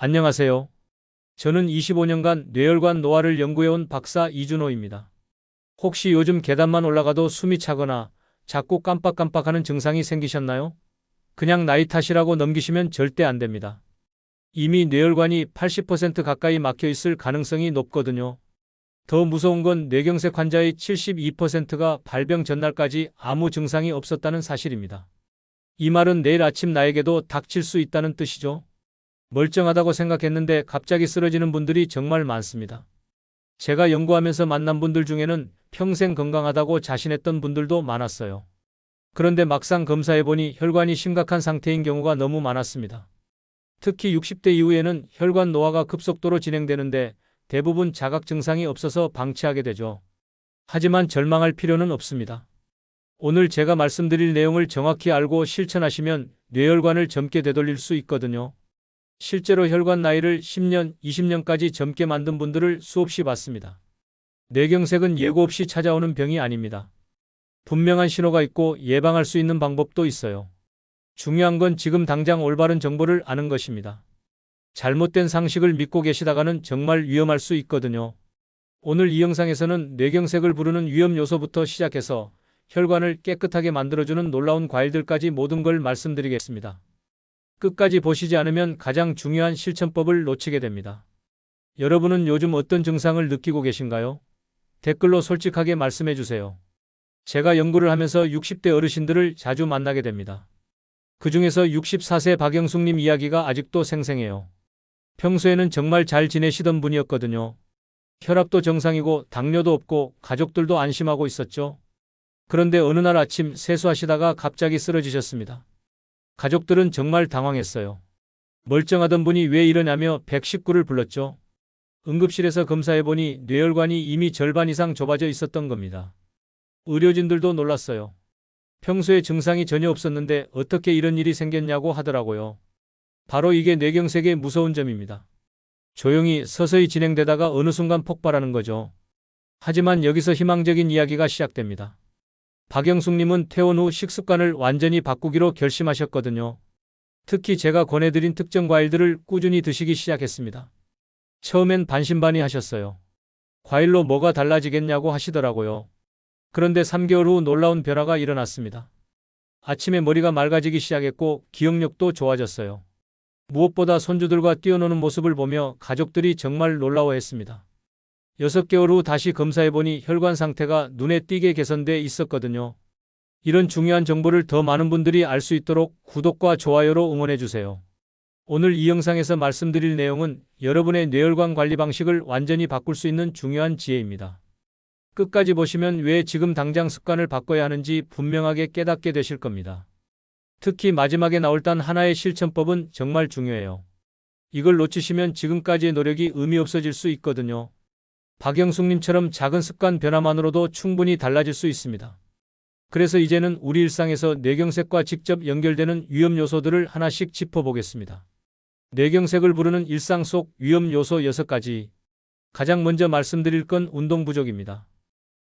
안녕하세요. 저는 25년간 뇌혈관 노화를 연구해온 박사 이준호입니다. 혹시 요즘 계단만 올라가도 숨이 차거나 자꾸 깜빡깜빡하는 증상이 생기셨나요? 그냥 나이 탓이라고 넘기시면 절대 안 됩니다. 이미 뇌혈관이 80% 가까이 막혀 있을 가능성이 높거든요. 더 무서운 건 뇌경색 환자의 72%가 발병 전날까지 아무 증상이 없었다는 사실입니다. 이 말은 내일 아침 나에게도 닥칠 수 있다는 뜻이죠. 멀쩡하다고 생각했는데 갑자기 쓰러지는 분들이 정말 많습니다. 제가 연구하면서 만난 분들 중에는 평생 건강하다고 자신했던 분들도 많았어요. 그런데 막상 검사해보니 혈관이 심각한 상태인 경우가 너무 많았습니다. 특히 60대 이후에는 혈관 노화가 급속도로 진행되는데 대부분 자각 증상이 없어서 방치하게 되죠. 하지만 절망할 필요는 없습니다. 오늘 제가 말씀드릴 내용을 정확히 알고 실천하시면 뇌혈관을 젊게 되돌릴 수 있거든요. 실제로 혈관 나이를 10년, 20년까지 젊게 만든 분들을 수없이 봤습니다. 뇌경색은 예고 없이 찾아오는 병이 아닙니다. 분명한 신호가 있고 예방할 수 있는 방법도 있어요. 중요한 건 지금 당장 올바른 정보를 아는 것입니다. 잘못된 상식을 믿고 계시다가는 정말 위험할 수 있거든요. 오늘 이 영상에서는 뇌경색을 부르는 위험 요소부터 시작해서 혈관을 깨끗하게 만들어주는 놀라운 과일들까지 모든 걸 말씀드리겠습니다. 끝까지 보시지 않으면 가장 중요한 실천법을 놓치게 됩니다. 여러분은 요즘 어떤 증상을 느끼고 계신가요? 댓글로 솔직하게 말씀해 주세요. 제가 연구를 하면서 60대 어르신들을 자주 만나게 됩니다. 그 중에서 64세 박영숙님 이야기가 아직도 생생해요. 평소에는 정말 잘 지내시던 분이었거든요. 혈압도 정상이고 당뇨도 없고 가족들도 안심하고 있었죠. 그런데 어느 날 아침 세수하시다가 갑자기 쓰러지셨습니다. 가족들은 정말 당황했어요. 멀쩡하던 분이 왜 이러냐며 119를 불렀죠. 응급실에서 검사해보니 뇌혈관이 이미 절반 이상 좁아져 있었던 겁니다. 의료진들도 놀랐어요. 평소에 증상이 전혀 없었는데 어떻게 이런 일이 생겼냐고 하더라고요. 바로 이게 뇌경색의 무서운 점입니다. 조용히 서서히 진행되다가 어느 순간 폭발하는 거죠. 하지만 여기서 희망적인 이야기가 시작됩니다. 박영숙님은 퇴원 후 식습관을 완전히 바꾸기로 결심하셨거든요. 특히 제가 권해드린 특정 과일들을 꾸준히 드시기 시작했습니다. 처음엔 반신반의하셨어요. 과일로 뭐가 달라지겠냐고 하시더라고요. 그런데 3개월 후 놀라운 변화가 일어났습니다. 아침에 머리가 맑아지기 시작했고 기억력도 좋아졌어요. 무엇보다 손주들과 뛰어노는 모습을 보며 가족들이 정말 놀라워했습니다. 6개월 후 다시 검사해보니 혈관 상태가 눈에 띄게 개선돼 있었거든요. 이런 중요한 정보를 더 많은 분들이 알 수 있도록 구독과 좋아요로 응원해주세요. 오늘 이 영상에서 말씀드릴 내용은 여러분의 뇌혈관 관리 방식을 완전히 바꿀 수 있는 중요한 지혜입니다. 끝까지 보시면 왜 지금 당장 습관을 바꿔야 하는지 분명하게 깨닫게 되실 겁니다. 특히 마지막에 나올 단 하나의 실천법은 정말 중요해요. 이걸 놓치시면 지금까지의 노력이 의미 없어질 수 있거든요. 박영숙님처럼 작은 습관 변화만으로도 충분히 달라질 수 있습니다. 그래서 이제는 우리 일상에서 뇌경색과 직접 연결되는 위험 요소들을 하나씩 짚어보겠습니다. 뇌경색을 부르는 일상 속 위험 요소 6가지. 가장 먼저 말씀드릴 건 운동 부족입니다.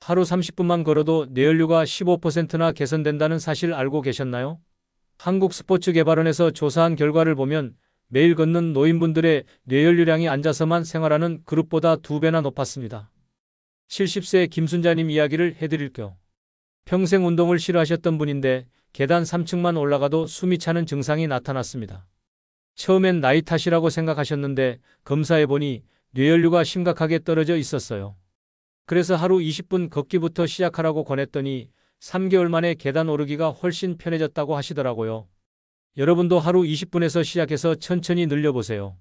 하루 30분만 걸어도 뇌혈류가 15%나 개선된다는 사실 알고 계셨나요? 한국스포츠개발원에서 조사한 결과를 보면 매일 걷는 노인분들의 뇌혈류량이 앉아서만 생활하는 그룹보다 2배나 높았습니다. 70세 김순자님 이야기를 해드릴게요. 평생 운동을 싫어하셨던 분인데 계단 3층만 올라가도 숨이 차는 증상이 나타났습니다. 처음엔 나이 탓이라고 생각하셨는데 검사해보니 뇌혈류가 심각하게 떨어져 있었어요. 그래서 하루 20분 걷기부터 시작하라고 권했더니 3개월 만에 계단 오르기가 훨씬 편해졌다고 하시더라고요. 여러분도 하루 20분에서 시작해서 천천히 늘려보세요.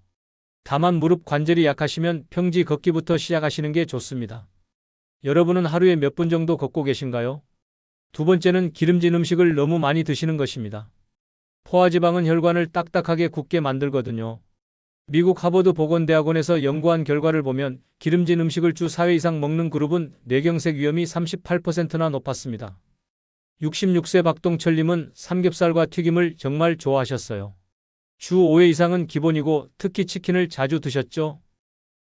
다만 무릎 관절이 약하시면 평지 걷기부터 시작하시는 게 좋습니다. 여러분은 하루에 몇 분 정도 걷고 계신가요? 두 번째는 기름진 음식을 너무 많이 드시는 것입니다. 포화지방은 혈관을 딱딱하게 굳게 만들거든요. 미국 하버드 보건대학원에서 연구한 결과를 보면 기름진 음식을 주 4회 이상 먹는 그룹은 뇌경색 위험이 38%나 높았습니다. 66세 박동철님은 삼겹살과 튀김을 정말 좋아하셨어요. 주 5회 이상은 기본이고 특히 치킨을 자주 드셨죠?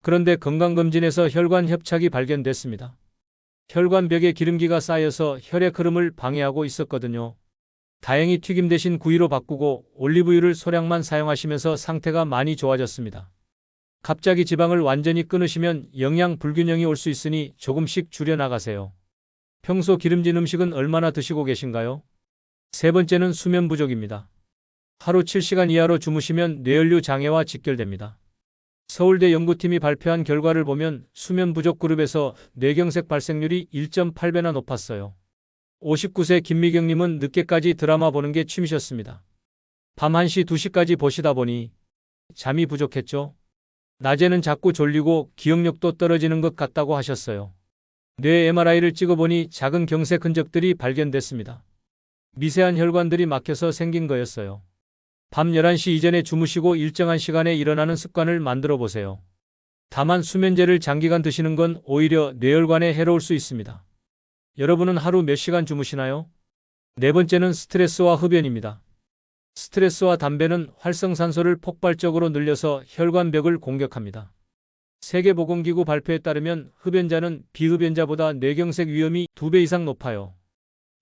그런데 건강검진에서 혈관 협착이 발견됐습니다. 혈관벽에 기름기가 쌓여서 혈액 흐름을 방해하고 있었거든요. 다행히 튀김 대신 구이로 바꾸고 올리브유를 소량만 사용하시면서 상태가 많이 좋아졌습니다. 갑자기 지방을 완전히 끊으시면 영양 불균형이 올 수 있으니 조금씩 줄여나가세요. 평소 기름진 음식은 얼마나 드시고 계신가요? 세 번째는 수면 부족입니다. 하루 7시간 이하로 주무시면 뇌혈류 장애와 직결됩니다. 서울대 연구팀이 발표한 결과를 보면 수면 부족 그룹에서 뇌경색 발생률이 1.8배나 높았어요. 59세 김미경님은 늦게까지 드라마 보는 게 취미셨습니다. 밤 1시, 2시까지 보시다 보니 잠이 부족했죠. 낮에는 자꾸 졸리고 기억력도 떨어지는 것 같다고 하셨어요. 뇌 MRI를 찍어보니 작은 경색 흔적들이 발견됐습니다. 미세한 혈관들이 막혀서 생긴 거였어요. 밤 11시 이전에 주무시고 일정한 시간에 일어나는 습관을 만들어 보세요. 다만 수면제를 장기간 드시는 건 오히려 뇌혈관에 해로울 수 있습니다. 여러분은 하루 몇 시간 주무시나요? 네 번째는 스트레스와 흡연입니다. 스트레스와 담배는 활성산소를 폭발적으로 늘려서 혈관벽을 공격합니다. 세계보건기구 발표에 따르면 흡연자는 비흡연자보다 뇌경색 위험이 2배 이상 높아요.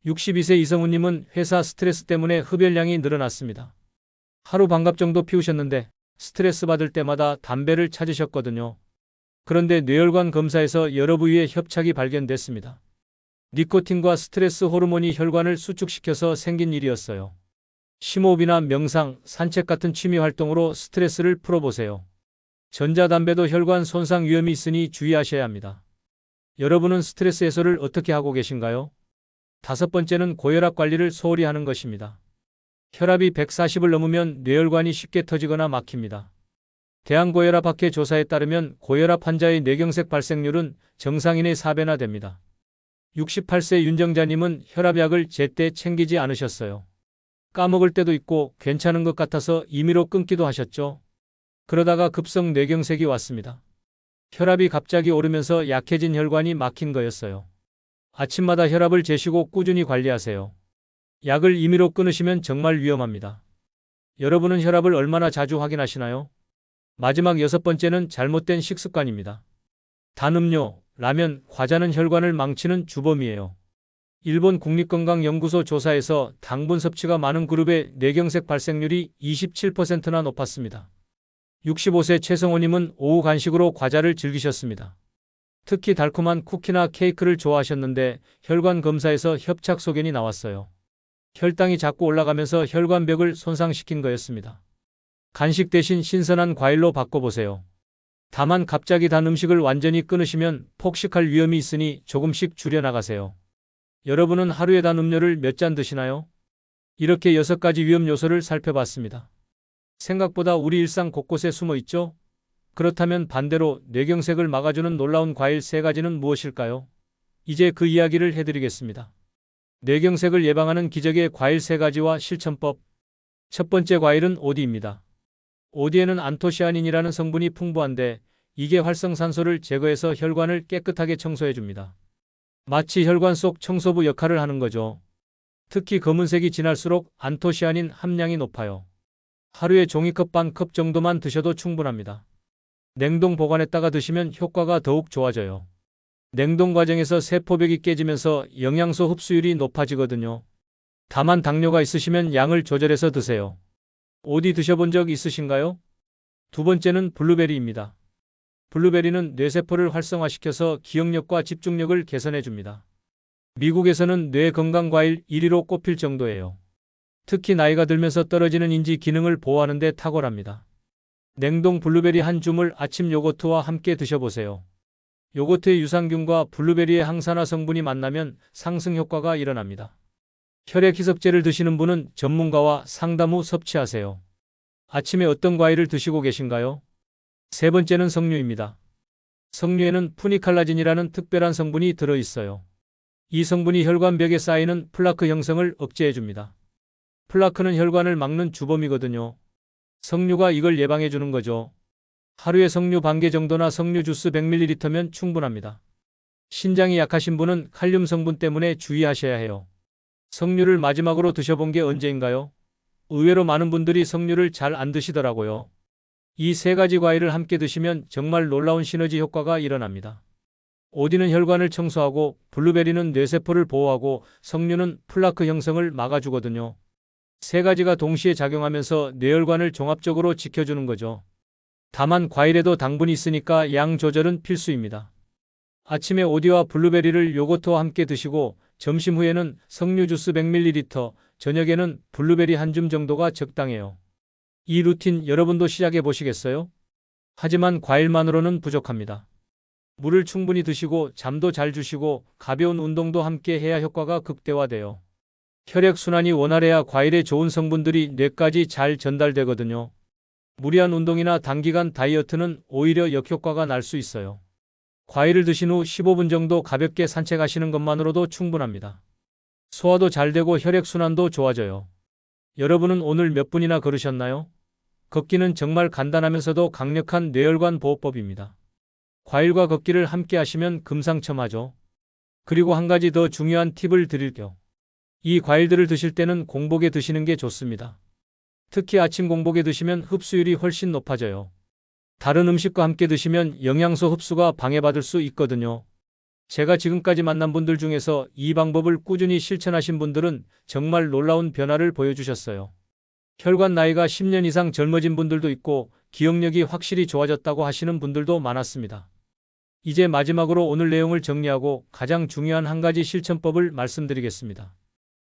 62세 이성우님은 회사 스트레스 때문에 흡연량이 늘어났습니다. 하루 반갑 정도 피우셨는데 스트레스 받을 때마다 담배를 찾으셨거든요. 그런데 뇌혈관 검사에서 여러 부위에 협착이 발견됐습니다. 니코틴과 스트레스 호르몬이 혈관을 수축시켜서 생긴 일이었어요. 심호흡이나 명상, 산책 같은 취미 활동으로 스트레스를 풀어보세요. 전자담배도 혈관 손상 위험이 있으니 주의하셔야 합니다. 여러분은 스트레스 해소를 어떻게 하고 계신가요? 다섯 번째는 고혈압 관리를 소홀히 하는 것입니다. 혈압이 140을 넘으면 뇌혈관이 쉽게 터지거나 막힙니다. 대한고혈압학회 조사에 따르면 고혈압 환자의 뇌경색 발생률은 정상인의 4배나 됩니다. 68세 윤정자님은 혈압약을 제때 챙기지 않으셨어요. 까먹을 때도 있고 괜찮은 것 같아서 임의로 끊기도 하셨죠. 그러다가 급성 뇌경색이 왔습니다. 혈압이 갑자기 오르면서 약해진 혈관이 막힌 거였어요. 아침마다 혈압을 재시고 꾸준히 관리하세요. 약을 임의로 끊으시면 정말 위험합니다. 여러분은 혈압을 얼마나 자주 확인하시나요? 마지막 여섯 번째는 잘못된 식습관입니다. 단 음료, 라면, 과자는 혈관을 망치는 주범이에요. 일본 국립건강연구소 조사에서 당분 섭취가 많은 그룹의 뇌경색 발생률이 27%나 높았습니다. 65세 최성호님은 오후 간식으로 과자를 즐기셨습니다. 특히 달콤한 쿠키나 케이크를 좋아하셨는데 혈관 검사에서 협착 소견이 나왔어요. 혈당이 자꾸 올라가면서 혈관벽을 손상시킨 거였습니다. 간식 대신 신선한 과일로 바꿔보세요. 다만 갑자기 단 음식을 완전히 끊으시면 폭식할 위험이 있으니 조금씩 줄여나가세요. 여러분은 하루에 단 음료를 몇 잔 드시나요? 이렇게 6가지 위험 요소를 살펴봤습니다. 생각보다 우리 일상 곳곳에 숨어 있죠? 그렇다면 반대로 뇌경색을 막아주는 놀라운 과일 3가지는 무엇일까요? 이제 그 이야기를 해드리겠습니다. 뇌경색을 예방하는 기적의 과일 3가지와 실천법. 첫 번째 과일은 오디입니다. 오디에는 안토시아닌이라는 성분이 풍부한데 이게 활성산소를 제거해서 혈관을 깨끗하게 청소해줍니다. 마치 혈관 속 청소부 역할을 하는 거죠. 특히 검은색이 진할수록 안토시아닌 함량이 높아요. 하루에 종이컵 반 컵 정도만 드셔도 충분합니다. 냉동 보관했다가 드시면 효과가 더욱 좋아져요. 냉동 과정에서 세포벽이 깨지면서 영양소 흡수율이 높아지거든요. 다만 당뇨가 있으시면 양을 조절해서 드세요. 오디 드셔본 적 있으신가요? 두 번째는 블루베리입니다. 블루베리는 뇌세포를 활성화시켜서 기억력과 집중력을 개선해줍니다. 미국에서는 뇌 건강 과일 1위로 꼽힐 정도예요. 특히 나이가 들면서 떨어지는 인지 기능을 보호하는 데 탁월합니다. 냉동 블루베리 한 줌을 아침 요거트와 함께 드셔보세요. 요거트의 유산균과 블루베리의 항산화 성분이 만나면 상승 효과가 일어납니다. 혈액 희석제를 드시는 분은 전문가와 상담 후 섭취하세요. 아침에 어떤 과일을 드시고 계신가요? 세 번째는 석류입니다. 석류에는 푸니칼라진이라는 특별한 성분이 들어있어요. 이 성분이 혈관벽에 쌓이는 플라크 형성을 억제해줍니다. 플라크는 혈관을 막는 주범이거든요. 석류가 이걸 예방해주는 거죠. 하루에 석류 반 개 정도나 석류 주스 100ml면 충분합니다. 신장이 약하신 분은 칼륨 성분 때문에 주의하셔야 해요. 석류를 마지막으로 드셔본 게 언제인가요? 의외로 많은 분들이 석류를 잘 안 드시더라고요. 이 3가지 과일을 함께 드시면 정말 놀라운 시너지 효과가 일어납니다. 오디는 혈관을 청소하고 블루베리는 뇌세포를 보호하고 석류는 플라크 형성을 막아주거든요. 세 가지가 동시에 작용하면서 뇌혈관을 종합적으로 지켜주는 거죠. 다만 과일에도 당분이 있으니까 양 조절은 필수입니다. 아침에 오디와 블루베리를 요거트와 함께 드시고 점심 후에는 석류 주스 100ml, 저녁에는 블루베리 한 줌 정도가 적당해요. 이 루틴 여러분도 시작해 보시겠어요? 하지만 과일만으로는 부족합니다. 물을 충분히 드시고 잠도 잘 주시고 가벼운 운동도 함께 해야 효과가 극대화돼요. 혈액순환이 원활해야 과일의 좋은 성분들이 뇌까지 잘 전달되거든요. 무리한 운동이나 단기간 다이어트는 오히려 역효과가 날 수 있어요. 과일을 드신 후 15분 정도 가볍게 산책하시는 것만으로도 충분합니다. 소화도 잘 되고 혈액순환도 좋아져요. 여러분은 오늘 몇 분이나 걸으셨나요? 걷기는 정말 간단하면서도 강력한 뇌혈관 보호법입니다. 과일과 걷기를 함께 하시면 금상첨화죠. 그리고 한 가지 더 중요한 팁을 드릴게요. 이 과일들을 드실 때는 공복에 드시는 게 좋습니다. 특히 아침 공복에 드시면 흡수율이 훨씬 높아져요. 다른 음식과 함께 드시면 영양소 흡수가 방해받을 수 있거든요. 제가 지금까지 만난 분들 중에서 이 방법을 꾸준히 실천하신 분들은 정말 놀라운 변화를 보여주셨어요. 혈관 나이가 10년 이상 젊어진 분들도 있고 기억력이 확실히 좋아졌다고 하시는 분들도 많았습니다. 이제 마지막으로 오늘 내용을 정리하고 가장 중요한 한 가지 실천법을 말씀드리겠습니다.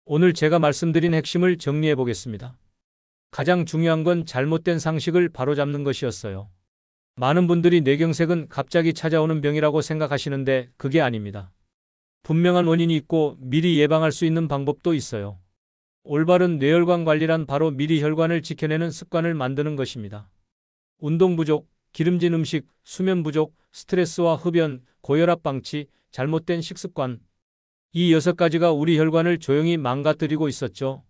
오늘 제가 말씀드린 핵심을 정리해 보겠습니다. 가장 중요한 건 잘못된 상식을 바로잡는 것이었어요. 많은 분들이 뇌경색은 갑자기 찾아오는 병이라고 생각하시는데 그게 아닙니다. 분명한 원인이 있고 미리 예방할 수 있는 방법도 있어요. 올바른 뇌혈관 관리란 바로 미리 혈관을 지켜내는 습관을 만드는 것입니다. 운동 부족, 기름진 음식, 수면 부족, 스트레스와 흡연, 고혈압 방치, 잘못된 식습관. 이 6가지가 우리 혈관을 조용히 망가뜨리고 있었죠.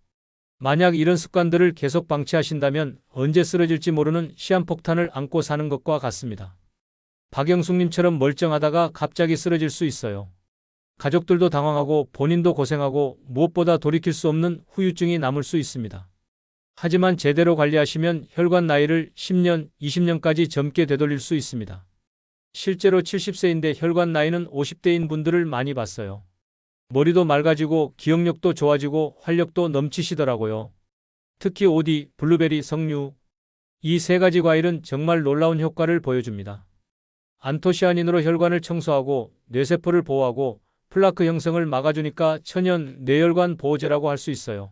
만약 이런 습관들을 계속 방치하신다면 언제 쓰러질지 모르는 시한폭탄을 안고 사는 것과 같습니다. 박영숙님처럼 멀쩡하다가 갑자기 쓰러질 수 있어요. 가족들도 당황하고 본인도 고생하고 무엇보다 돌이킬 수 없는 후유증이 남을 수 있습니다. 하지만 제대로 관리하시면 혈관 나이를 10년, 20년까지 젊게 되돌릴 수 있습니다. 실제로 70세인데 혈관 나이는 50대인 분들을 많이 봤어요. 머리도 맑아지고 기억력도 좋아지고 활력도 넘치시더라고요. 특히 오디, 블루베리, 석류. 이 세 가지 과일은 정말 놀라운 효과를 보여줍니다. 안토시아닌으로 혈관을 청소하고 뇌세포를 보호하고 플라크 형성을 막아주니까 천연 뇌혈관 보호제라고 할 수 있어요.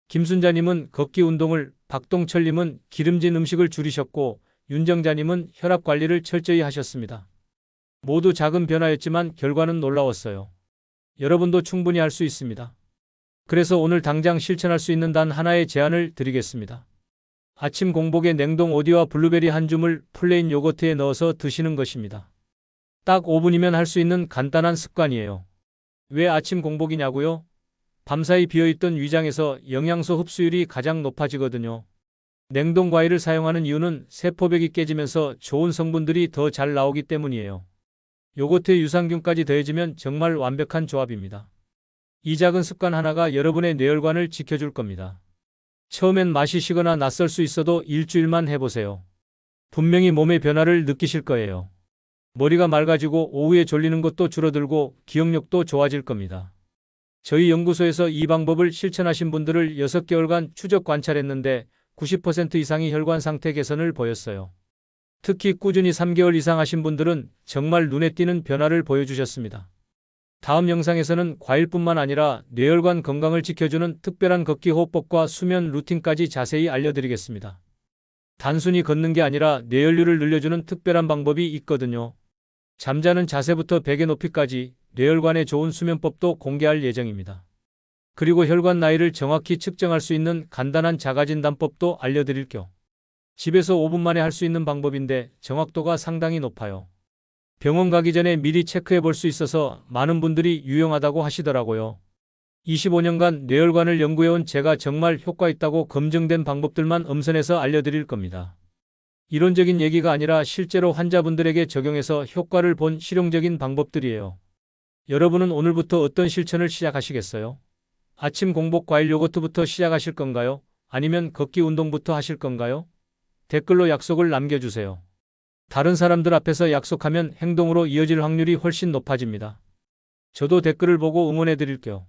김순자님은 걷기 운동을, 박동철님은 기름진 음식을 줄이셨고 윤정자님은 혈압 관리를 철저히 하셨습니다. 모두 작은 변화였지만 결과는 놀라웠어요. 여러분도 충분히 할 수 있습니다. 그래서 오늘 당장 실천할 수 있는 단 하나의 제안을 드리겠습니다. 아침 공복에 냉동 오디와 블루베리 한 줌을 플레인 요거트에 넣어서 드시는 것입니다. 딱 5분이면 할 수 있는 간단한 습관이에요. 왜 아침 공복이냐고요? 밤사이 비어있던 위장에서 영양소 흡수율이 가장 높아지거든요. 냉동 과일을 사용하는 이유는 세포벽이 깨지면서 좋은 성분들이 더 잘 나오기 때문이에요. 요거트에 유산균까지 더해지면 정말 완벽한 조합입니다. 이 작은 습관 하나가 여러분의 뇌혈관을 지켜줄 겁니다. 처음엔 맛이 시거나 낯설 수 있어도 일주일만 해보세요. 분명히 몸의 변화를 느끼실 거예요. 머리가 맑아지고 오후에 졸리는 것도 줄어들고 기억력도 좋아질 겁니다. 저희 연구소에서 이 방법을 실천하신 분들을 6개월간 추적 관찰했는데 90% 이상이 혈관 상태 개선을 보였어요. 특히 꾸준히 3개월 이상 하신 분들은 정말 눈에 띄는 변화를 보여주셨습니다. 다음 영상에서는 과일뿐만 아니라 뇌혈관 건강을 지켜주는 특별한 걷기 호흡법과 수면 루틴까지 자세히 알려드리겠습니다. 단순히 걷는 게 아니라 뇌혈류를 늘려주는 특별한 방법이 있거든요. 잠자는 자세부터 베개 높이까지 뇌혈관에 좋은 수면법도 공개할 예정입니다. 그리고 혈관 나이를 정확히 측정할 수 있는 간단한 자가진단법도 알려드릴게요. 집에서 5분 만에 할 수 있는 방법인데 정확도가 상당히 높아요. 병원 가기 전에 미리 체크해 볼 수 있어서 많은 분들이 유용하다고 하시더라고요. 25년간 뇌혈관을 연구해온 제가 정말 효과 있다고 검증된 방법들만 엄선해서 알려드릴 겁니다. 이론적인 얘기가 아니라 실제로 환자분들에게 적용해서 효과를 본 실용적인 방법들이에요. 여러분은 오늘부터 어떤 실천을 시작하시겠어요? 아침 공복 과일 요거트부터 시작하실 건가요? 아니면 걷기 운동부터 하실 건가요? 댓글로 약속을 남겨주세요. 다른 사람들 앞에서 약속하면 행동으로 이어질 확률이 훨씬 높아집니다. 저도 댓글을 보고 응원해 드릴게요.